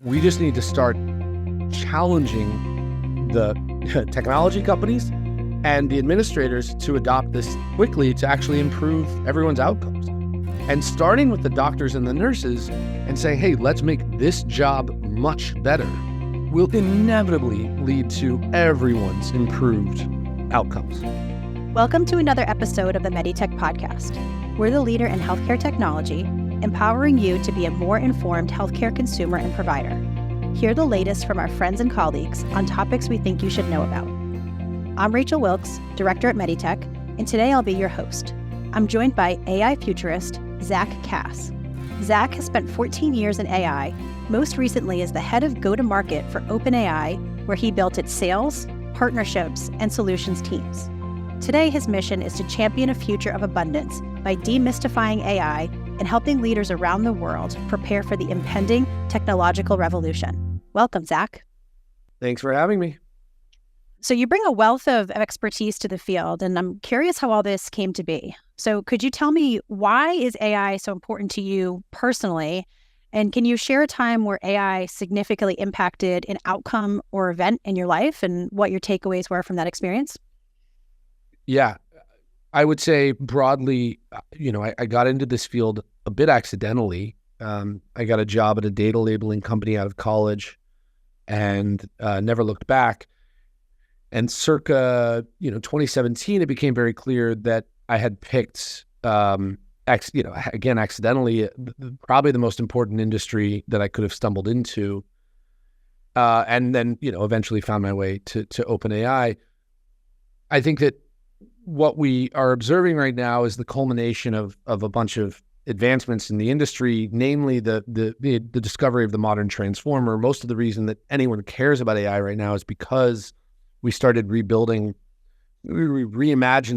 We just need to start challenging the technology companies and the administrators to adopt this quickly to actually improve everyone's outcomes. And starting with the doctors and the nurses and saying, hey, let's make this job much better, will inevitably lead to everyone's improved outcomes. Welcome to another episode of the MEDITECH podcast. We're the leader in healthcare technology, empowering you to be a more informed healthcare consumer and provider. Hear the latest from our friends and colleagues on topics we think you should know about. I'm Rachel Wilkes, Director at MEDITECH, and today I'll be your host. I'm joined by AI futurist Zack Kass. Zack has spent 14 years in AI, most recently as the head of go-to-market for OpenAI, where he built its sales, partnerships, and solutions teams. Today, his mission is to champion a future of abundance by demystifying AI and helping leaders around the world prepare for the impending technological revolution. Welcome, Zack. Thanks for having me. So you bring a wealth of expertise to the field, and I'm curious how all this came to be. So could you tell me, why is AI so important to you personally? And can you share a time where AI significantly impacted an outcome or event in your life and what your takeaways were from that experience? Yeah, I would say broadly, I got into this field a bit accidentally. I got a job at a data labeling company out of college and never looked back. And circa, 2017, it became very clear that I had picked, again, accidentally, probably the most important industry that I could have stumbled into. And then, eventually found my way to OpenAI. I think that what we are observing right now is the culmination of a bunch of advancements in the industry, namely the discovery of the modern transformer. Most of the reason that anyone cares about AI right now is because we started reimagined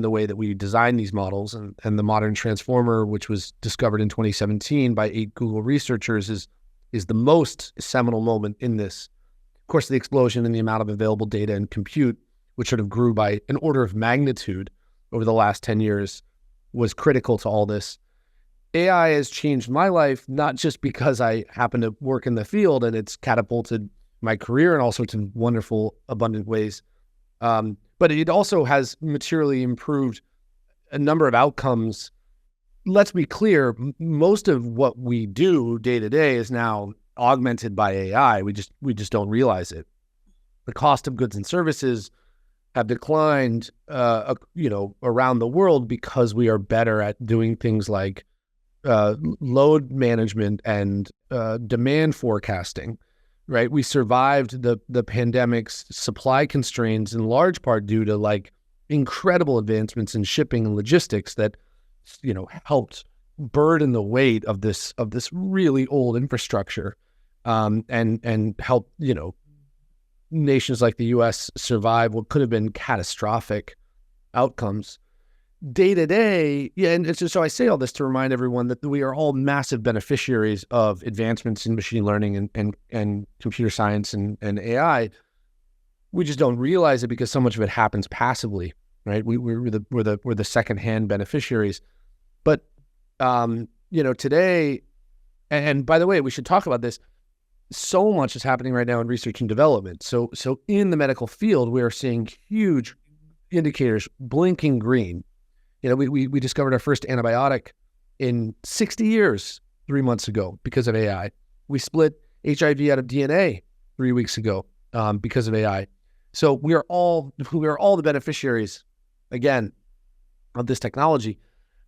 the way that we design these models, and the modern transformer, which was discovered in 2017 by 8 Google researchers, is the most seminal moment in this. Of course, the explosion in the amount of available data and compute, which sort of grew by an order of magnitude over the last 10 years, was critical to all this. AI has changed my life, not just because I happen to work in the field and it's catapulted my career in all sorts of wonderful, abundant ways, but it also has materially improved a number of outcomes. Let's be clear, most of what we do day to day is now augmented by AI. We just don't realize it. The cost of goods and services have declined, around the world because we are better at doing things like load management and demand forecasting, right? We survived the pandemic's supply constraints in large part due to incredible advancements in shipping and logistics that, helped burden the weight of this really old infrastructure, and help, nations like the U.S. survive what could have been catastrophic outcomes. Day to day, and it's just, so I say all this to remind everyone that we are all massive beneficiaries of advancements in machine learning and computer science and AI. We just don't realize it because so much of it happens passively, right? We're the secondhand beneficiaries. But today, and by the way, we should talk about this. So much is happening right now in research and development. So in the medical field, we are seeing huge indicators blinking green. We discovered our first antibiotic in 60 years 3 months ago because of AI. We split HIV out of DNA 3 weeks ago because of AI. So we are all the beneficiaries, again, of this technology.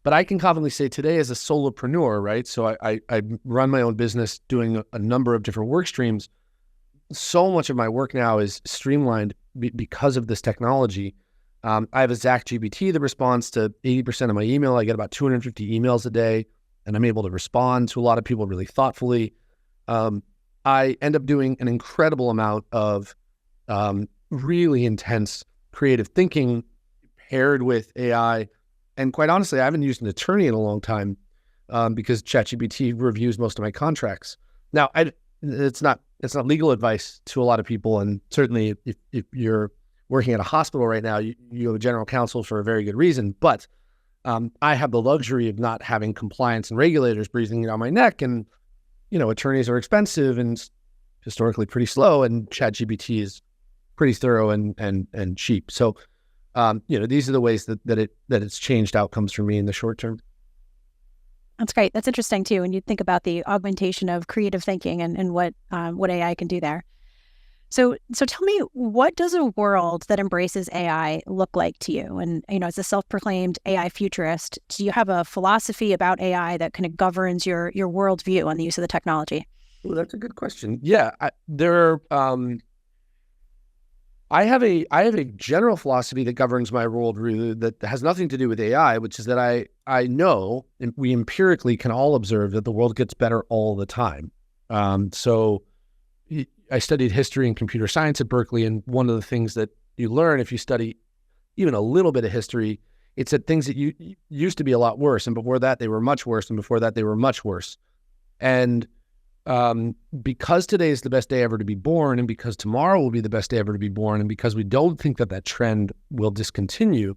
But I can confidently say today, as a solopreneur, right? So I run my own business doing a number of different work streams. So much of my work now is streamlined because of this technology. I have a Zack GPT that responds to 80% of my email. I get about 250 emails a day, and I'm able to respond to a lot of people really thoughtfully. I end up doing an incredible amount of really intense creative thinking paired with AI. And quite honestly, I haven't used an attorney in a long time because ChatGPT reviews most of my contracts. Now, it's not legal advice to a lot of people, and certainly if you're working at a hospital right now, you have a general counsel for a very good reason. But I have the luxury of not having compliance and regulators breathing down my neck, and attorneys are expensive, and historically pretty slow, and ChatGPT is pretty thorough and cheap. So, these are the ways that it's changed outcomes for me in the short term. That's great. That's interesting too. When you think about the augmentation of creative thinking and what AI can do there. So tell me, what does a world that embraces AI look like to you? And, as a self-proclaimed AI futurist, do you have a philosophy about AI that kind of governs your worldview on the use of the technology? Well, that's a good question. Yeah, I have a general philosophy that governs my worldview that has nothing to do with AI, which is that I know, and we empirically can all observe, that the world gets better all the time. So I studied history and computer science at Berkeley, and one of the things that you learn if you study even a little bit of history, it's that things that used to be a lot worse, and before that they were much worse, and before that they were much worse. And because today is the best day ever to be born, and because tomorrow will be the best day ever to be born, and because we don't think that trend will discontinue,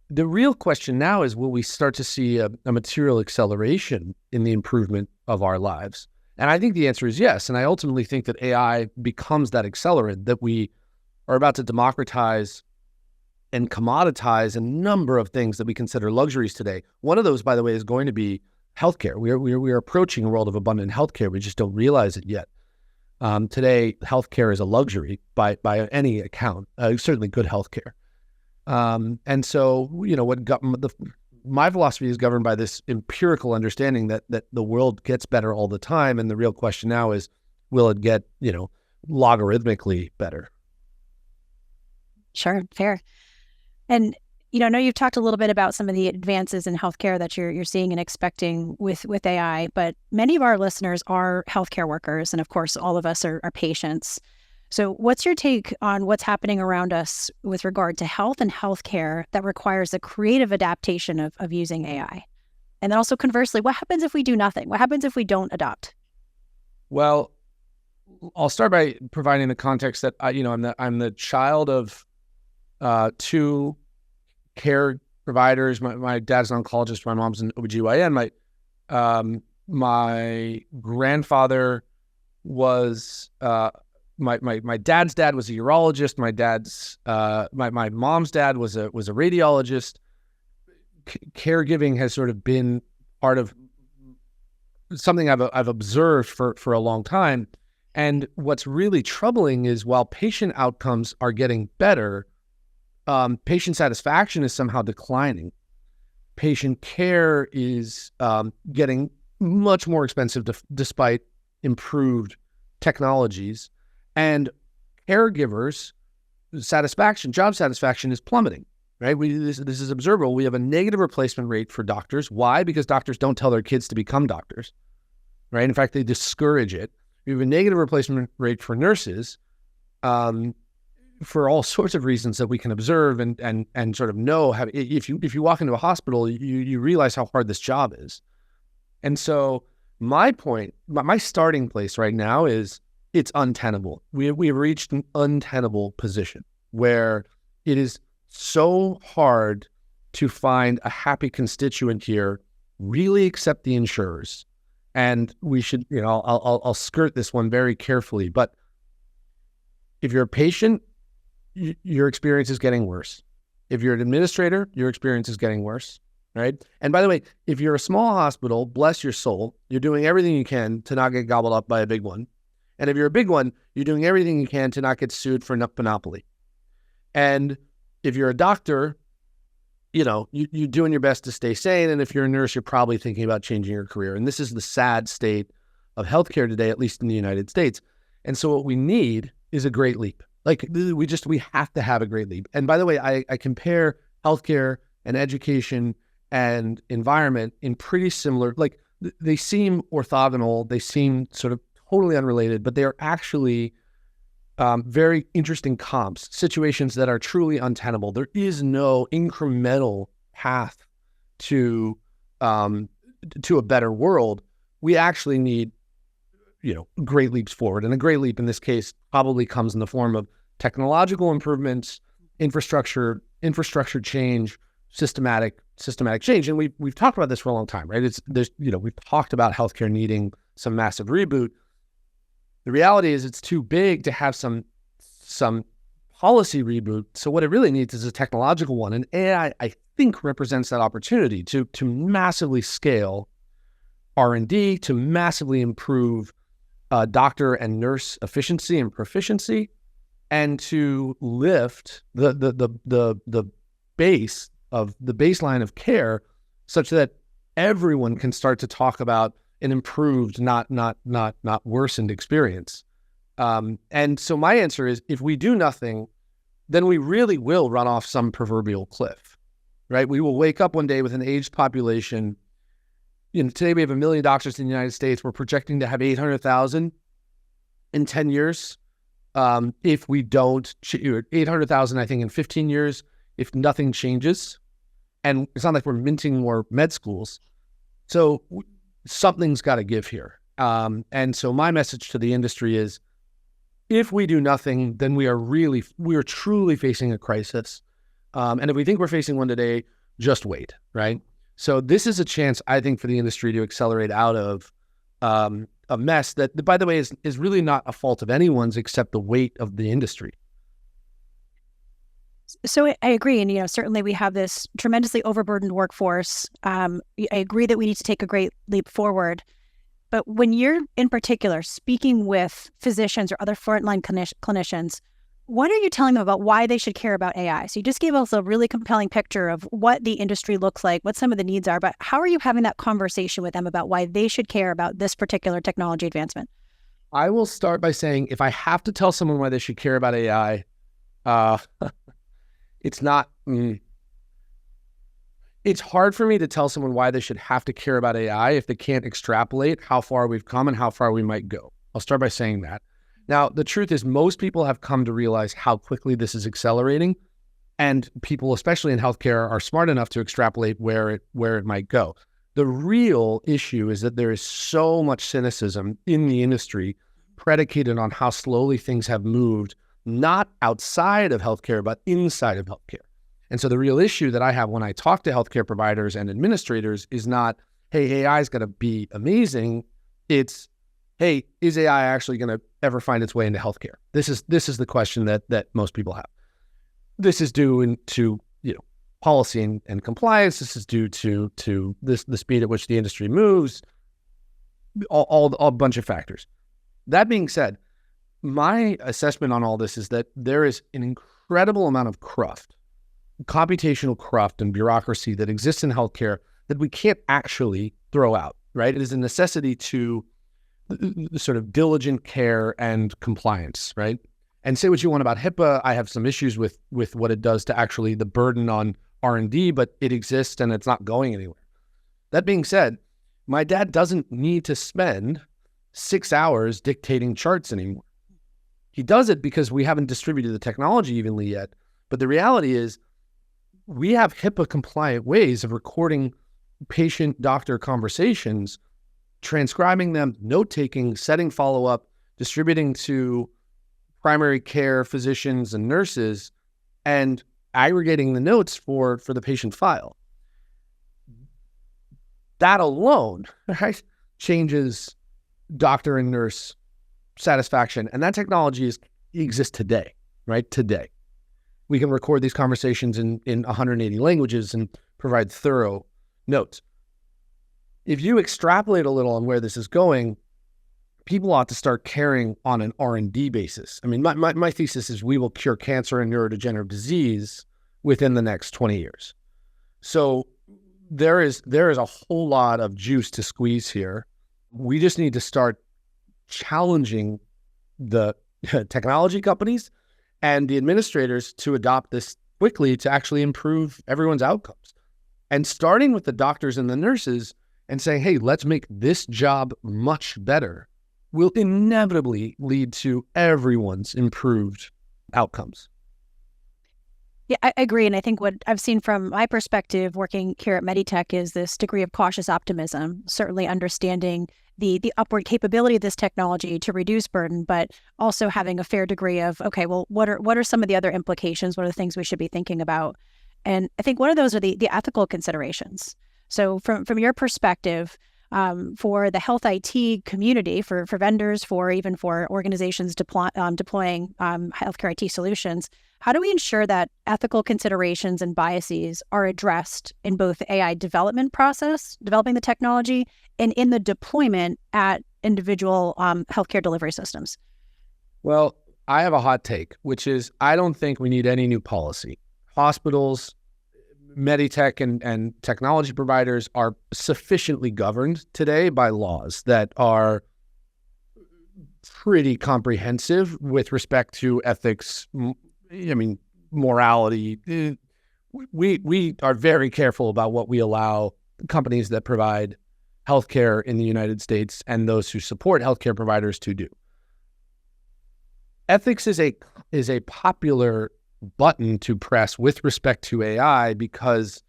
the real question now is, will we start to see a material acceleration in the improvement of our lives? And I think the answer is yes. And I ultimately think that AI becomes that accelerant, that we are about to democratize and commoditize a number of things that we consider luxuries today. One of those, by the way, is going to be healthcare. We are approaching a world of abundant healthcare. We just don't realize it yet. Today, healthcare is a luxury by any account, certainly good healthcare. And so, my philosophy is governed by this empirical understanding that the world gets better all the time. And the real question now is, will it get, logarithmically better? Sure, fair. And, I know you've talked a little bit about some of the advances in healthcare that you're seeing and expecting with AI, but many of our listeners are healthcare workers. And of course, all of us are patients. So what's your take on what's happening around us with regard to health and healthcare that requires a creative adaptation of using AI? And then also conversely, what happens if we do nothing? What happens if we don't adopt? Well, I'll start by providing the context that I'm the child of two care providers. My dad's an oncologist, my mom's an OBGYN. My grandfather was my dad's dad was a urologist. My dad's my mom's dad was a radiologist. Caregiving has sort of been part of something I've observed for a long time. And what's really troubling is, while patient outcomes are getting better, patient satisfaction is somehow declining. Patient care is getting much more expensive despite improved technologies. And caregivers' satisfaction, job satisfaction, is plummeting, right? This is observable. We have a negative replacement rate for doctors. Why? Because doctors don't tell their kids to become doctors, right? In fact, they discourage it. We have a negative replacement rate for nurses, for all sorts of reasons that we can observe and sort of know. If you walk into a hospital, you realize how hard this job is. And so my starting place right now is, it's untenable. We have reached an untenable position where it is so hard to find a happy constituent here, really accept the insurers. And we should, I'll skirt this one very carefully, but if you're a patient, your experience is getting worse. If you're an administrator, your experience is getting worse, right? And by the way, if you're a small hospital, bless your soul, you're doing everything you can to not get gobbled up by a big one. And if you're a big one, you're doing everything you can to not get sued for monopoly. And if you're a doctor, you're doing your best to stay sane. And if you're a nurse, you're probably thinking about changing your career. And this is the sad state of healthcare today, at least in the United States. And so what we need is a great leap. We have to have a great leap. And by the way, I compare healthcare and education and environment in pretty similar, they seem orthogonal, they seem sort of totally unrelated, but they are actually very interesting comps, situations that are truly untenable. There is no incremental path to a better world. We actually need, great leaps forward. And a great leap in this case probably comes in the form of technological improvements, infrastructure change, systematic change. And we've talked about this for a long time, right? We've talked about healthcare needing some massive reboot. The reality is it's too big to have some policy reboot. So what it really needs is a technological one. And AI, I think, represents that opportunity to massively scale R&D, to massively improve doctor and nurse efficiency and proficiency, and to lift the baseline of care such that everyone can start to talk about an improved, not worsened experience. And so my answer is, if we do nothing, then we really will run off some proverbial cliff, right? We will wake up one day with an aged population. Today we have 1 million doctors in the United States. We're projecting to have 800,000 in 10 years. If we don't, 800,000, I think, in 15 years, if nothing changes. And it's not like we're minting more med schools. So something's got to give here. And so my message to the industry is, if we do nothing, then we are truly facing a crisis. And if we think we're facing one today, just wait, right? So this is a chance, I think, for the industry to accelerate out of a mess that, by the way, is really not a fault of anyone's except the weight of the industry. So I agree. And, certainly we have this tremendously overburdened workforce. I agree that we need to take a great leap forward. But when you're, in particular, speaking with physicians or other frontline clinicians, what are you telling them about why they should care about AI? So you just gave us a really compelling picture of what the industry looks like, what some of the needs are, but how are you having that conversation with them about why they should care about this particular technology advancement? I will start by saying, if I have to tell someone why they should care about AI, it's not... It's hard for me to tell someone why they should have to care about AI if they can't extrapolate how far we've come and how far we might go. I'll start by saying that. Now, the truth is, most people have come to realize how quickly this is accelerating, and people, especially in healthcare, are smart enough to extrapolate where it might go. The real issue is that there is so much cynicism in the industry predicated on how slowly things have moved, not outside of healthcare, but inside of healthcare. And so the real issue that I have when I talk to healthcare providers and administrators is not, hey, AI is going to be amazing. It's, hey, is AI actually going to ever find its way into healthcare? This is the question that most people have. This is due to policy and compliance. This is due to the speed at which the industry moves. All a bunch of factors. That being said, my assessment on all this is that there is an incredible amount of computational cruft and bureaucracy that exists in healthcare that we can't actually throw out, right? It is a necessity to the sort of diligent care and compliance, right? And say what you want about HIPAA. I have some issues with what it does to actually the burden on R&D, but it exists and it's not going anywhere. That being said, my dad doesn't need to spend 6 hours dictating charts anymore. He does it because we haven't distributed the technology evenly yet. But the reality is, we have HIPAA compliant ways of recording patient-doctor conversations, transcribing them, note-taking, setting follow-up, distributing to primary care physicians and nurses, and aggregating the notes for the patient file. That alone, right, changes doctor and nurse satisfaction. And that technology exists today, right? Today. We can record these conversations in 180 languages and provide thorough notes. If you extrapolate a little on where this is going, people ought to start caring on an R&D basis. I mean, my thesis is we will cure cancer and neurodegenerative disease within the next 20 years. So there is a whole lot of juice to squeeze here. We just need to start challenging the technology companies and the administrators to adopt this quickly to actually improve everyone's outcomes. And starting with the doctors and the nurses and saying, hey, let's make this job much better, will inevitably lead to everyone's improved outcomes. Yeah, I agree. And I think what I've seen from my perspective working here at MEDITECH is this degree of cautious optimism, certainly understanding the upward capability of this technology to reduce burden, but also having a fair degree of, okay, well, what are some of the other implications? What are the things we should be thinking about? And I think one of those are the ethical considerations. So from your perspective, for the health IT community, for vendors, even for organizations deploying healthcare IT solutions. How do we ensure that ethical considerations and biases are addressed in both the AI development process, developing the technology, and in the deployment at individual healthcare delivery systems? Well, I have a hot take, which is I don't think we need any new policy. Hospitals, MEDITECH, and technology providers are sufficiently governed today by laws that are pretty comprehensive with respect to ethics, morality. We are very careful about what we allow companies that provide healthcare in the United States and those who support healthcare providers to do. Ethics is a popular button to press with respect to AI because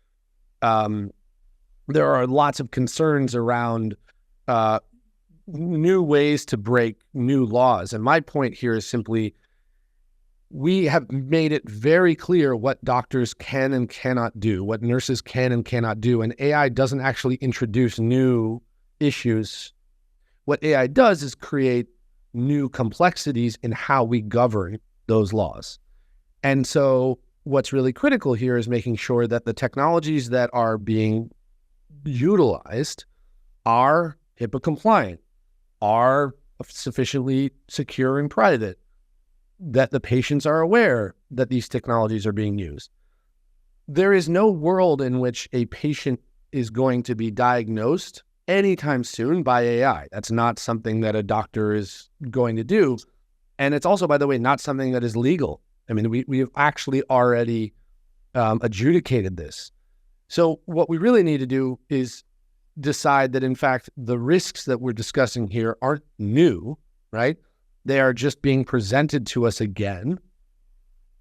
there are lots of concerns around new ways to break new laws. And my point here is simply, we have made it very clear what doctors can and cannot do, what nurses can and cannot do, and AI doesn't actually introduce new issues. What AI does is create new complexities in how we govern those laws. And so what's really critical here is making sure that the technologies that are being utilized are HIPAA compliant, are sufficiently secure and private, that the patients are aware that these technologies are being used. There is no world in which a patient is going to be diagnosed anytime soon by AI. That's not something that a doctor is going to do. And it's also, by the way, not something that is legal. I mean, we have actually already adjudicated this. So what we really need to do is decide that, in fact, the risks that we're discussing here aren't new, right? They are just being presented to us again,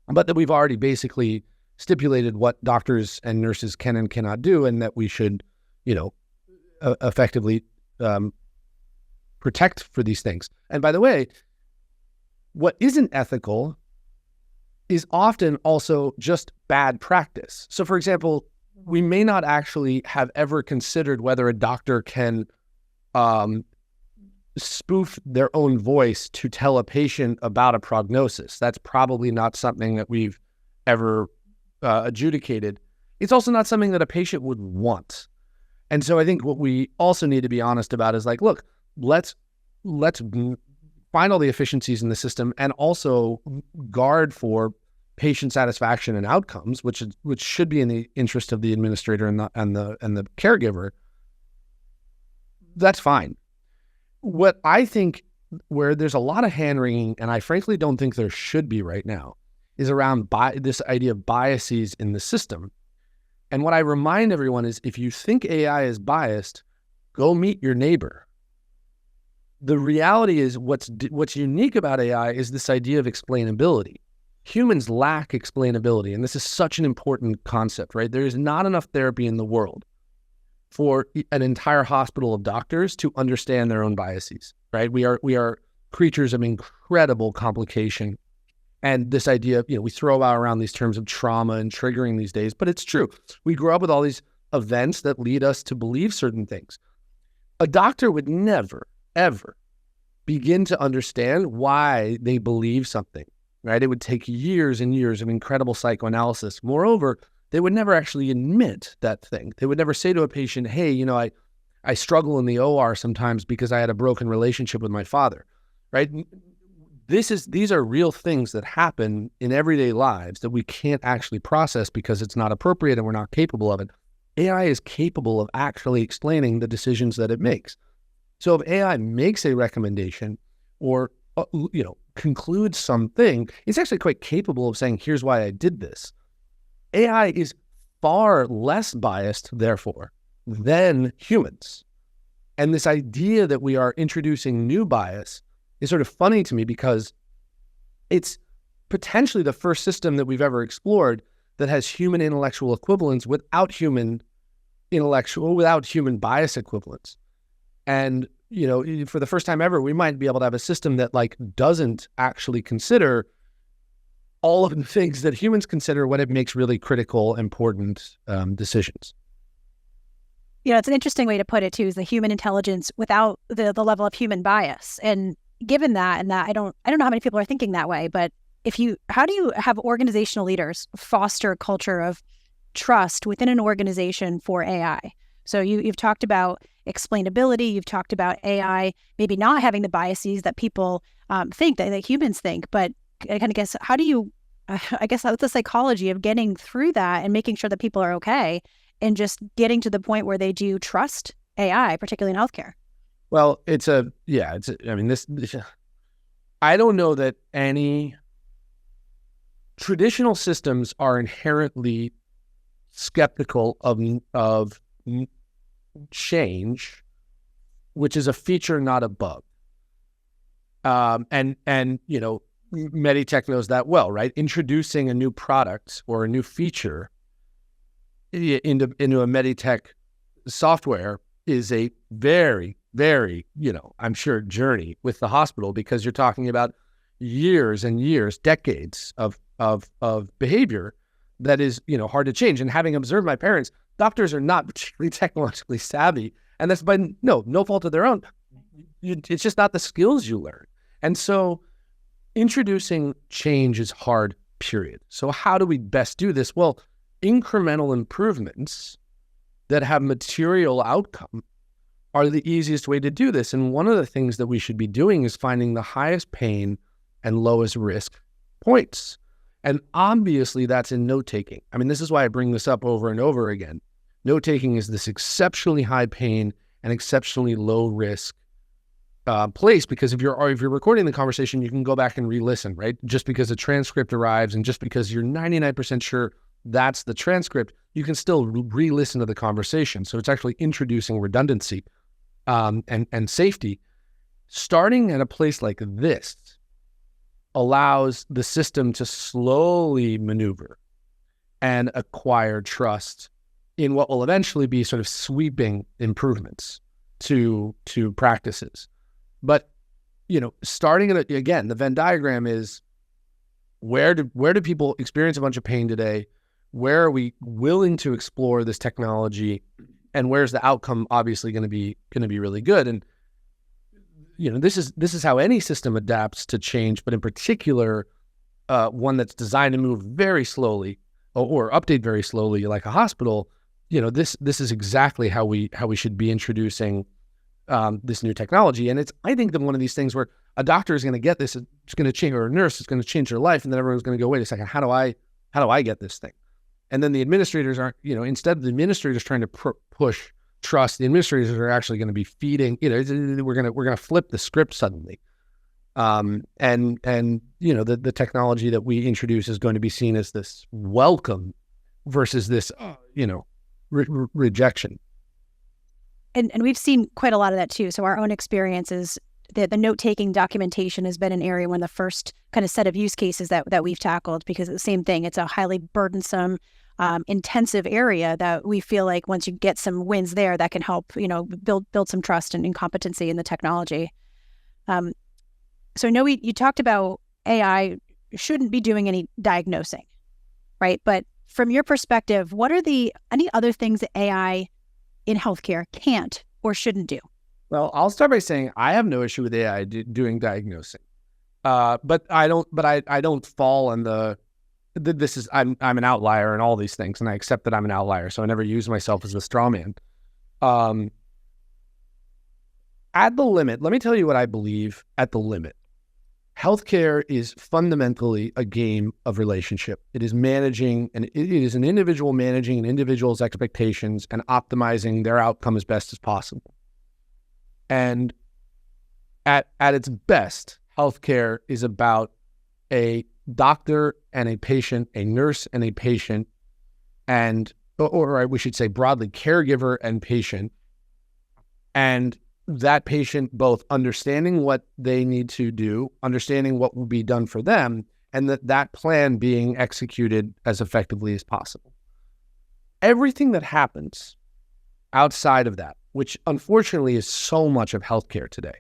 but that we've already basically stipulated what doctors and nurses can and cannot do, and that we should, effectively protect for these things. And by the way, what isn't ethical is often also just bad practice. So for example, we may not actually have ever considered whether a doctor can spoof their own voice to tell a patient about a prognosis. That's probably not something that we've ever adjudicated. It's also not something that a patient would want. And so I think what we also need to be honest about is like, look, let's find all the efficiencies in the system and also guard for patient satisfaction and outcomes, which should be in the interest of the administrator and the caregiver. That's fine. What I think, where there's a lot of hand-wringing, and I frankly don't think there should be right now, is around this idea of biases in the system. And what I remind everyone is, if you think AI is biased, go meet your neighbor. The reality is, what's unique about AI is this idea of explainability. Humans lack explainability, and this is such an important concept, right? There is not enough therapy in the world for an entire hospital of doctors to understand their own biases, right? We are creatures of incredible complication. And this idea, we throw out around these terms of trauma and triggering these days, but it's true. We grow up with all these events that lead us to believe certain things. A doctor would never, ever begin to understand why they believe something, right? It would take years and years of incredible psychoanalysis. Moreover, they would never actually admit that thing. They would never say to a patient, hey, I struggle in the OR sometimes because I had a broken relationship with my father, right? These are real things that happen in everyday lives that we can't actually process because it's not appropriate and we're not capable of it. AI is capable of actually explaining the decisions that it makes. So if AI makes a recommendation or, concludes something, it's actually quite capable of saying, here's why I did this. AI is far less biased, therefore, than humans. And this idea that we are introducing new bias is sort of funny to me because it's potentially the first system that we've ever explored that has human intellectual equivalence without human bias equivalence. And, for the first time ever, we might be able to have a system that doesn't actually consider all of the things that humans consider when it makes really critical, important decisions. It's an interesting way to put it too, is the human intelligence without the level of human bias. And given that, and that I don't know how many people are thinking that way, but how do you have organizational leaders foster a culture of trust within an organization for AI? So you've talked about explainability, you've talked about AI maybe not having the biases that people think, that humans think, but I kind of guess, how do you, I guess that's the psychology of getting through that and making sure that people are okay and just getting to the point where they do trust AI, particularly in healthcare? Well, I don't know that any traditional systems are inherently skeptical of change, which is a feature, not a bug. And MEDITECH knows that well, right? Introducing a new product or a new feature into a MEDITECH software is a very, very, I'm sure, journey with the hospital, because you're talking about years and years, decades of behavior that is, hard to change. And having observed my parents, doctors are not particularly technologically savvy, and that's by no fault of their own. It's just not the skills you learn. And so introducing change is hard, period. So how do we best do this? Well, incremental improvements that have material outcome are the easiest way to do this. And one of the things that we should be doing is finding the highest pain and lowest risk points. And obviously that's in note-taking. I mean, this is why I bring this up over and over again. Note-taking is this exceptionally high pain and exceptionally low risk place, because if you're recording the conversation, you can go back and re-listen, right? Just because a transcript arrives and just because you're 99% sure that's the transcript, you can still re-listen to the conversation. So it's actually introducing redundancy and safety. Starting at a place like this allows the system to slowly maneuver and acquire trust in what will eventually be sort of sweeping improvements to practices. But, starting at, again, the Venn diagram is where do people experience a bunch of pain today? Where are we willing to explore this technology? And where's the outcome obviously going to be really good? And, this is how any system adapts to change, but in particular, one that's designed to move very slowly or update very slowly, like a hospital. This is exactly how we should be introducing this new technology. And it's, I think, that one of these things where a doctor is going to get this, it's going to change, or a nurse is going to change their life, and then everyone's going to go, wait a second, how do I get this thing? And then the administrators aren't, instead of the administrators trying to push trust, the administrators are actually going to be feeding, we're going to flip the script suddenly. And the technology that we introduce is going to be seen as this welcome versus this, rejection. And we've seen quite a lot of that too. So our own experiences, the note-taking documentation has been an area, one of the first kind of set of use cases that we've tackled, because it's the same thing. It's a highly burdensome, intensive area that we feel like once you get some wins there, that can help, build some trust and competency in the technology. So I know you talked about AI shouldn't be doing any diagnosing, right? But from your perspective, what are any other things that AI in healthcare can't or shouldn't do? Well, I'll start by saying I have no issue with AI doing diagnosing, but I don't fall in I'm an outlier in all these things, and I accept that I'm an outlier, so I never use myself as a straw man. At the limit, let me tell you what I believe. At the limit, healthcare is fundamentally a game of relationship. It is it is an individual managing an individual's expectations and optimizing their outcome as best as possible. And at its best, healthcare is about a doctor and a patient, a nurse and a patient, or we should say broadly, caregiver and patient, and that patient both understanding what they need to do, understanding what will be done for them, and that plan being executed as effectively as possible. Everything that happens outside of that, which unfortunately is so much of healthcare today,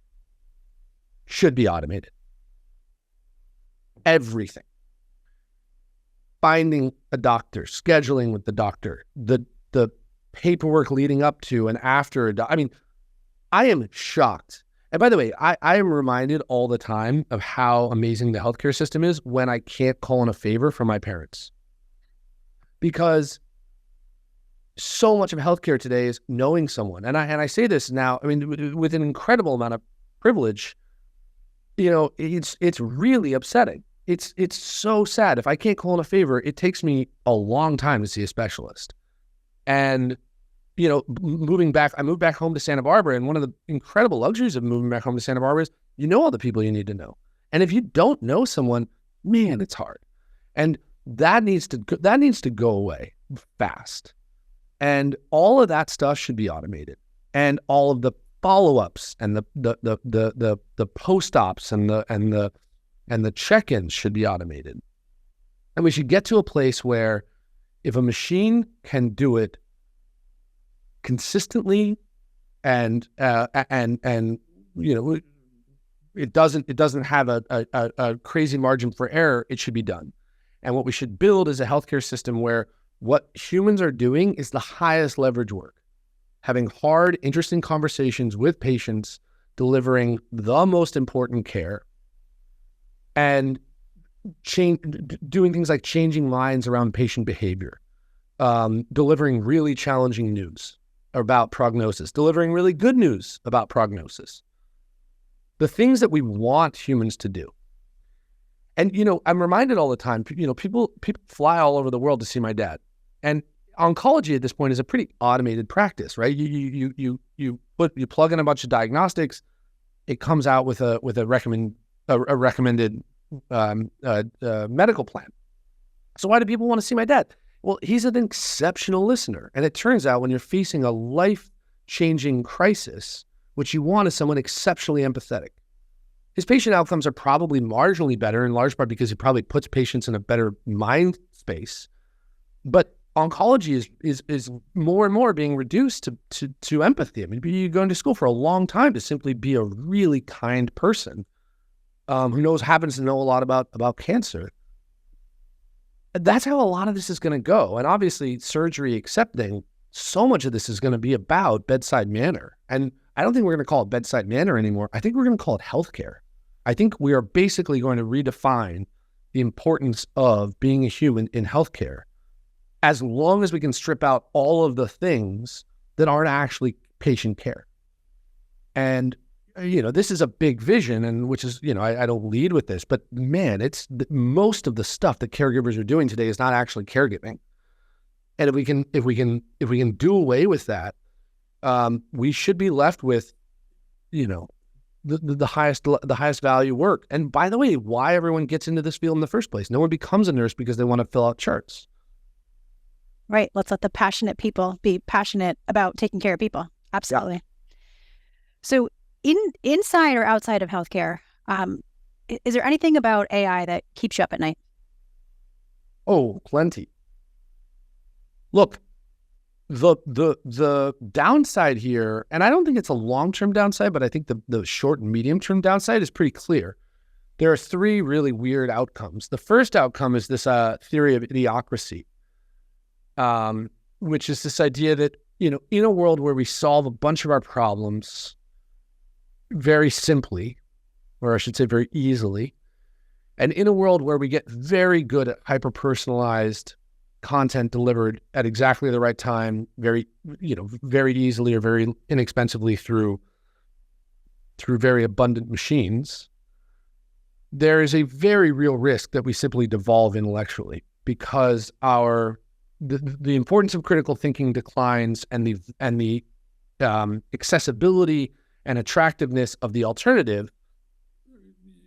should be automated. Everything. Finding a doctor, scheduling with the doctor, the paperwork leading up to and after. I mean, I am shocked. And by the way, I am reminded all the time of how amazing the healthcare system is when I can't call in a favor from my parents. Because so much of healthcare today is knowing someone. And I say this now, I mean, with an incredible amount of privilege, it's really upsetting. It's so sad. If I can't call in a favor, it takes me a long time to see a specialist. And I moved back home to Santa Barbara, and one of the incredible luxuries of moving back home to Santa Barbara is all the people you need to know. And if you don't know someone, man, it's hard. And that needs to go away fast. And all of that stuff should be automated. And all of the follow-ups and the post-ops and the check-ins should be automated. And we should get to a place where if a machine can do it consistently and it doesn't have a crazy margin for error, it should be done. And what we should build is a healthcare system where what humans are doing is the highest leverage work. Having hard, interesting conversations with patients, delivering the most important care, and doing things like changing minds around patient behavior, delivering really challenging news about prognosis, delivering really good news about prognosis. The things that we want humans to do. And, I'm reminded all the time, people fly all over the world to see my dad. And oncology at this point is a pretty automated practice, right? You plug in a bunch of diagnostics, it comes out with a recommended medical plan. So why do people want to see my dad? Well, he's an exceptional listener. And it turns out when you're facing a life-changing crisis, what you want is someone exceptionally empathetic. His patient outcomes are probably marginally better, in large part because he probably puts patients in a better mind space. But oncology is more and more being reduced to empathy. I mean, you're going to school for a long time to simply be a really kind person who happens to know a lot about cancer. That's how a lot of this is going to go. And obviously, surgery accepting, so much of this is going to be about bedside manner. And I don't think we're going to call it bedside manner anymore. I think we're going to call it healthcare. I think we are basically going to redefine the importance of being a human in healthcare, as long as we can strip out all of the things that aren't actually patient care. And, this is a big vision, and which is, I don't lead with this, but man, most of the stuff that caregivers are doing today is not actually caregiving. And if we can do away with that, we should be left with, the highest value work. And by the way, why everyone gets into this field in the first place? No one becomes a nurse because they want to fill out charts. Right. Let's let the passionate people be passionate about taking care of people. Absolutely. Yeah. So inside or outside of healthcare, is there anything about AI that keeps you up at night? Oh, plenty. Look, the downside here, and I don't think it's a long-term downside, but I think the short and medium-term downside is pretty clear. There are three really weird outcomes. The first outcome is this theory of idiocracy, which is this idea that, in a world where we solve a bunch of our problems very simply, or I should say very easily, and in a world where we get very good at hyper-personalized content delivered at exactly the right time, very easily or very inexpensively through very abundant machines, there is a very real risk that we simply devolve intellectually, because the importance of critical thinking declines, and the accessibility and attractiveness of the alternative.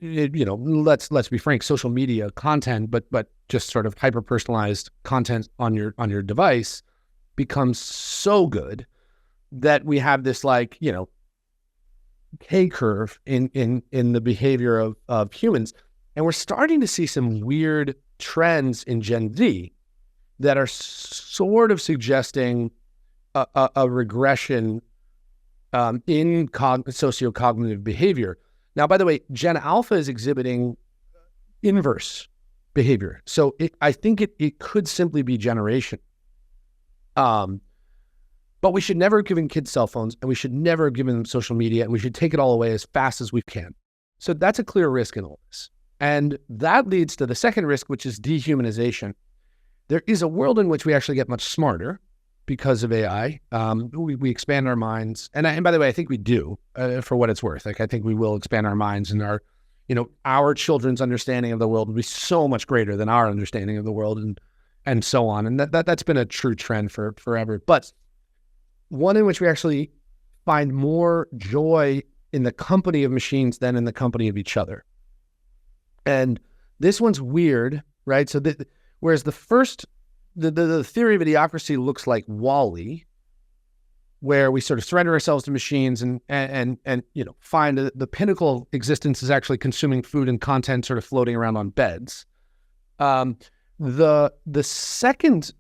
Let's be frank, social media content, but just sort of hyper-personalized content on your device becomes so good that we have this K curve in the behavior of humans. And we're starting to see some weird trends in Gen Z that are sort of suggesting a regression in sociocognitive behavior. Now, by the way, Gen Alpha is exhibiting inverse behavior. So I think it could simply be generation. But we should never have given kids cell phones, and we should never have given them social media, and we should take it all away as fast as we can. So that's a clear risk in all this. And that leads to the second risk, which is dehumanization. There is a world in which we actually get much smarter because of AI. We expand our minds. And by the way, I think we do, for what it's worth. Like, I think we will expand our minds, and our children's understanding of the world will be so much greater than our understanding of the world, and so on. And that's been a true trend for forever. But one in which we actually find more joy in the company of machines than in the company of each other. And this one's weird, right? So whereas the first, the theory of idiocracy looks like WALL-E, where we sort of surrender ourselves to machines and find the pinnacle of existence is actually consuming food and content sort of floating around on beds. The second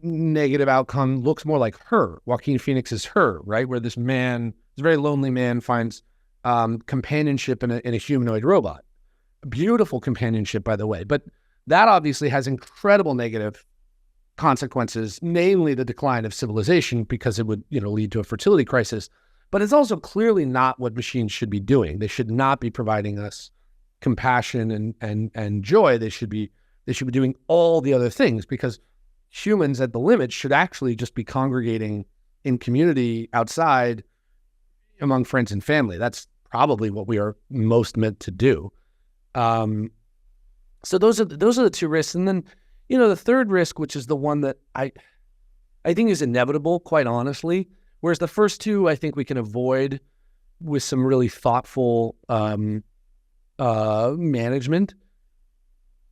negative outcome looks more like Her. Joaquin Phoenix's Her, right? Where this very lonely man finds companionship in a humanoid robot. Beautiful companionship, by the way. But that obviously has incredible negative consequences, namely the decline of civilization, because it would lead to a fertility crisis. But it's also clearly not what machines should be doing. They should not be providing us compassion and joy. They should be doing all the other things, because humans at the limit should actually just be congregating in community outside among friends and family. That's probably what we are most meant to do. So those are the two risks. And then, the third risk, which is the one that I think is inevitable, quite honestly, whereas the first two I think we can avoid with some really thoughtful management.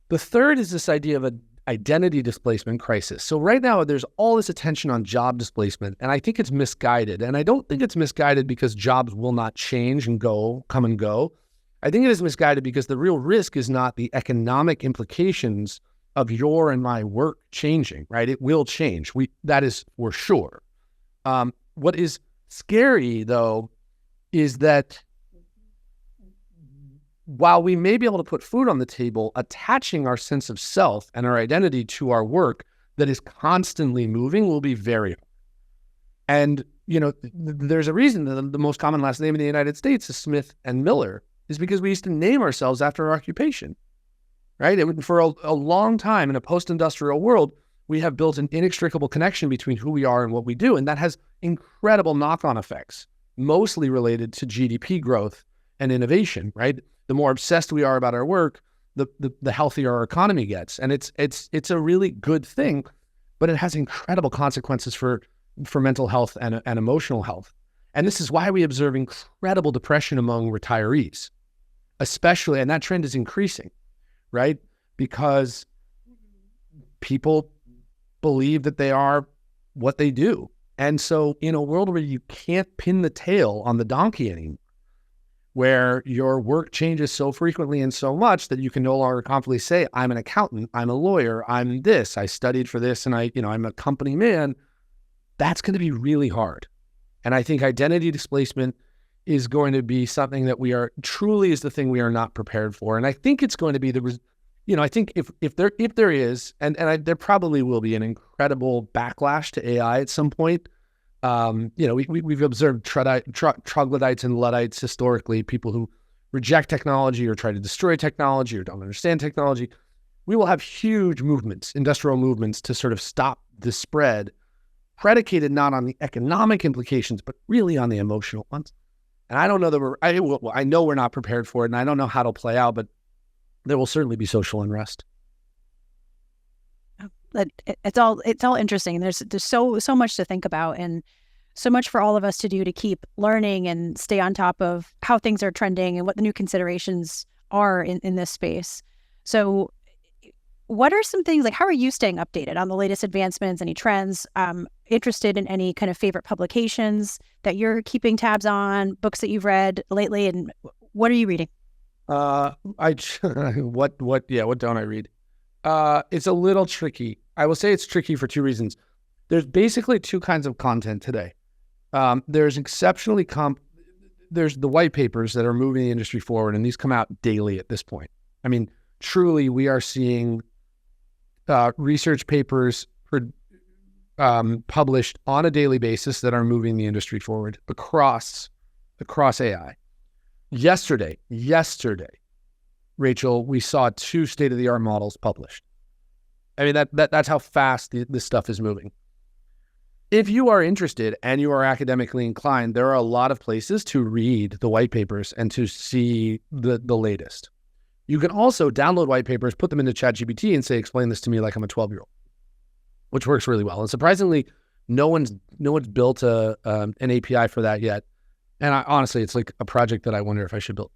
The third is this idea of an identity displacement crisis. So right now there's all this attention on job displacement, and I think it's misguided. And I don't think it's misguided because jobs will not change and come and go. I think it is misguided because the real risk is not the economic implications of your and my work changing, right? It will change. That is for sure. What is scary, though, is that while we may be able to put food on the table, attaching our sense of self and our identity to our work that is constantly moving will be very hard. And, there's a reason that the most common last name in the United States is Smith and Miller, is because we used to name ourselves after our occupation, right? For a long time in a post-industrial world, we have built an inextricable connection between who we are and what we do. And that has incredible knock-on effects, mostly related to GDP growth and innovation, right? The more obsessed we are about our work, the healthier our economy gets. And it's a really good thing, but it has incredible consequences for mental health and emotional health. And this is why we observe incredible depression among retirees, especially, and that trend is increasing, right? Because people believe that they are what they do. And so in a world where you can't pin the tail on the donkey anymore, where your work changes so frequently and so much that you can no longer confidently say, I'm an accountant, I'm a lawyer, I'm this, I studied for this, and I'm a company man, that's going to be really hard. And I think identity displacement is going to be something that truly is the thing we are not prepared for. And I think it's going to be I think if there is, and there probably will be an incredible backlash to AI at some point. We've observed troglodytes and Luddites historically, people who reject technology or try to destroy technology or don't understand technology. We will have huge movements, industrial movements, to sort of stop the spread, predicated not on the economic implications, but really on the emotional ones. And I don't know that I know we're not prepared for it, and I don't know how it'll play out, but there will certainly be social unrest. It's all interesting. There's so much to think about, and so much for all of us to do to keep learning and stay on top of how things are trending and what the new considerations are in this space. So what are some things, like, how are you staying updated on the latest advancements, any trends? Interested in any kind of favorite publications that you're keeping tabs on, books that you've read lately, and what are you reading? What don't I read? It's a little tricky. I will say it's tricky for two reasons. There's basically two kinds of content today. There's there's the white papers that are moving the industry forward, and these come out daily at this point. I mean, truly, we are seeing research papers published on a daily basis that are moving the industry forward across AI. Yesterday, Rachel, we saw 2 state-of-the-art models published. I mean, that's how fast this stuff is moving. If you are interested and you are academically inclined, there are a lot of places to read the white papers and to see the latest. You can also download white papers, put them into ChatGPT and say, explain this to me like I'm a 12-year-old, which works really well. And surprisingly, no one's built an API for that yet. And honestly, it's like a project that I wonder if I should build.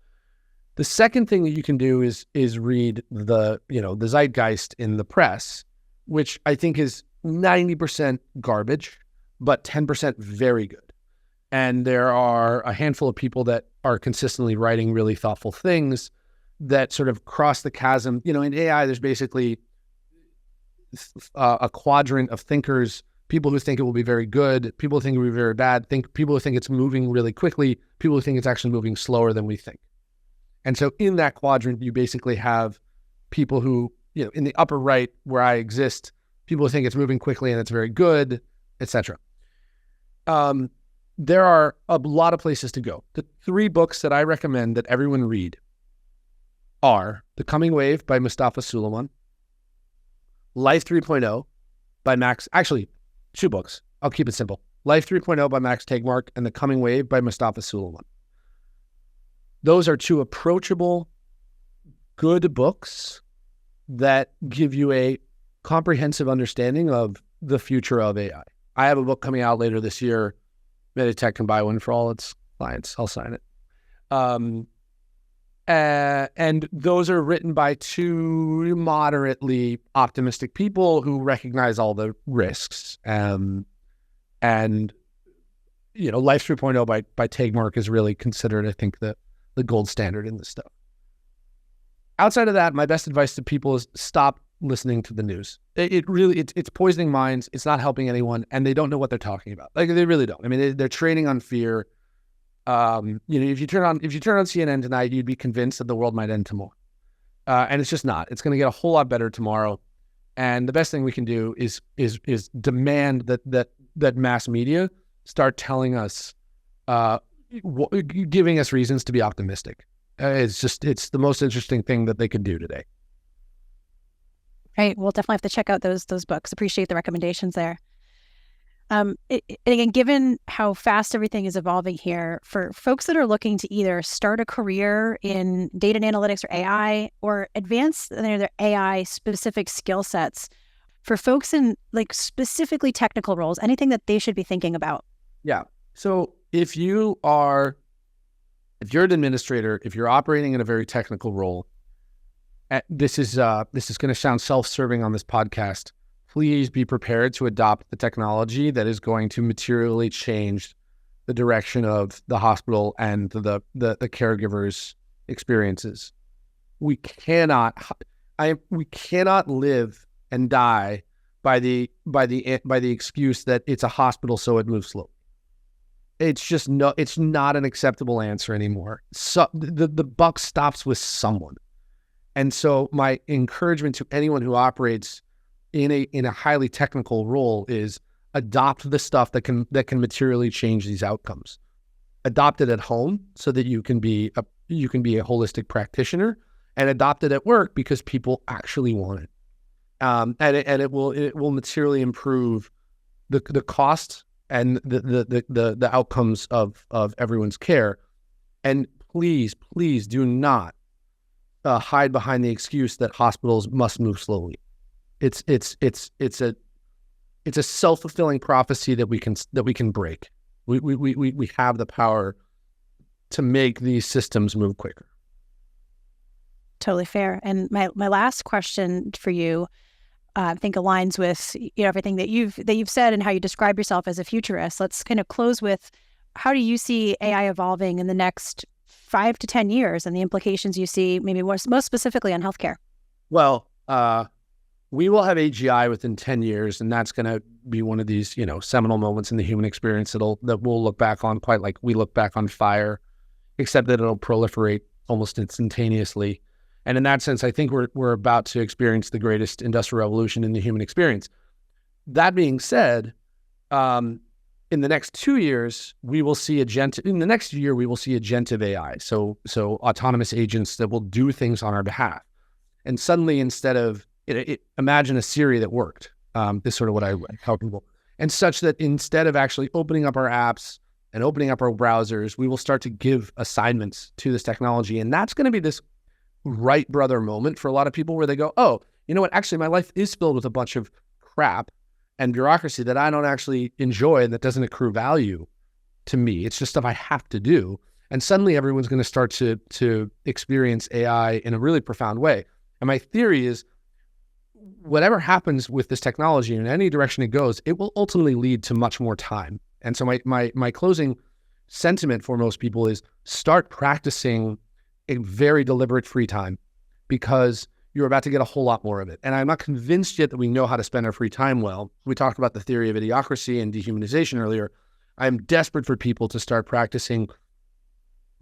The second thing that you can do is read the zeitgeist in the press, which I think is 90% garbage, but 10% very good. And there are a handful of people that are consistently writing really thoughtful things that sort of cross the chasm. In AI, there's basically a quadrant of thinkers: people who think it will be very good, people who think it will be very bad, people who think it's moving really quickly, people who think it's actually moving slower than we think. And so in that quadrant, you basically have people who, in the upper right where I exist, people who think it's moving quickly and it's very good, etc. There are a lot of places to go. The 3 books that I recommend that everyone read are The Coming Wave by Mustafa Suleyman, Life 3.0 by Max, actually 2 books. I'll keep it simple. Life 3.0 by Max Tegmark and The Coming Wave by Mustafa Suleyman. Those are 2 approachable, good books that give you a comprehensive understanding of the future of AI. I have a book coming out later this year. MEDITECH can buy one for all its clients. I'll sign it. And those are written by 2 moderately optimistic people who recognize all the risks. And Life 3.0 by Tegmark is really considered, I think, the gold standard in this stuff. Outside of that, my best advice to people is stop listening to the news. It's poisoning minds. It's not helping anyone, and they don't know what they're talking about. Like, they really don't. I mean, they're trading on fear. If you turn on CNN tonight, you'd be convinced that the world might end tomorrow, and it's just not. It's going to get a whole lot better tomorrow. And the best thing we can do is demand that mass media start telling us, giving us reasons to be optimistic. It's the most interesting thing that they could do today. Right. We'll definitely have to check out those books. Appreciate the recommendations there. And again, given how fast everything is evolving here, for folks that are looking to either start a career in data and analytics or AI, or advance their AI specific skill sets, for folks in like specifically technical roles, anything that they should be thinking about? Yeah. So if you're an administrator, if you're operating in a very technical role, this is going to sound self-serving on this podcast. Please be prepared to adopt the technology that is going to materially change the direction of the hospital and the caregivers' experiences. We cannot live and die by the excuse that it's a hospital, so it moves slow. It's not an acceptable answer anymore. So the buck stops with someone. And so my encouragement to anyone who operates in a highly technical role is adopt the stuff that can materially change these outcomes. Adopt it at home so that you can be a holistic practitioner, and adopt it at work because people actually want it. And it will materially improve the cost and the outcomes of everyone's care. And please do not hide behind the excuse that hospitals must move slowly. It's a self-fulfilling prophecy that we can break. We have the power to make these systems move quicker. Totally fair. And my last question for you, I think aligns with everything that you've said and how you describe yourself as a futurist. Let's kind of close with, how do you see AI evolving in the next 5 to 10 years, and the implications you see, maybe most specifically on healthcare? Well, we will have AGI within 10 years, and that's going to be one of these, seminal moments in the human experience that we'll look back on quite like we look back on fire, except that it'll proliferate almost instantaneously. And in that sense, I think we're about to experience the greatest industrial revolution in the human experience. That being said, in the next 2 years, we will see in the next year, we will see agentive AI. So autonomous agents that will do things on our behalf. And suddenly, instead of, imagine a Siri that worked. This is sort of what I tell people. And such that instead of actually opening up our apps and opening up our browsers, we will start to give assignments to this technology. And that's going to be this Wright brother moment for a lot of people where they go, oh, you know what? Actually, my life is filled with a bunch of crap and bureaucracy that I don't actually enjoy and that doesn't accrue value to me. It's just stuff I have to do. And suddenly everyone's going to start to experience AI in a really profound way. And my theory is whatever happens with this technology in any direction it goes, it will ultimately lead to much more time. And so my closing sentiment for most people is start practicing a very deliberate free time, because you're about to get a whole lot more of it. And I'm not convinced yet that we know how to spend our free time well. We talked about the theory of idiocracy and dehumanization earlier. I'm desperate for people to start practicing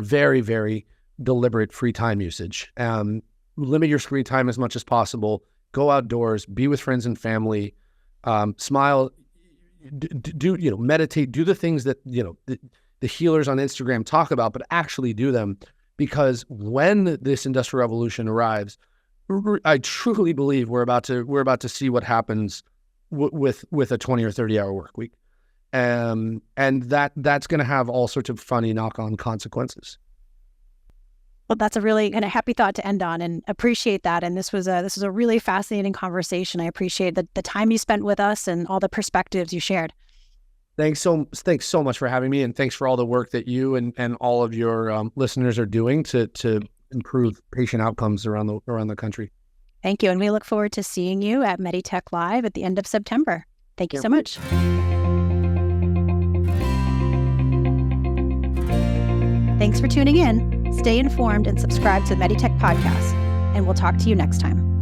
very, very deliberate free time usage. Limit your screen time as much as possible. Go outdoors, be with friends and family, smile, meditate, do the things that, the healers on Instagram talk about, but actually do them. Because when this industrial revolution arrives, I truly believe we're about to see what happens with a 20 or 30 hour work week. And that's going to have all sorts of funny knock-on consequences. Well, that's a really kind of happy thought to end on, and appreciate that. And this was a really fascinating conversation. I appreciate the time you spent with us and all the perspectives you shared. Thanks so much for having me, and thanks for all the work that you and all of your listeners are doing to improve patient outcomes around the country. Thank you, and we look forward to seeing you at MEDITECH Live at the end of September. Thank you so much. Thanks for tuning in. Stay informed and subscribe to the MEDITECH podcast, and we'll talk to you next time.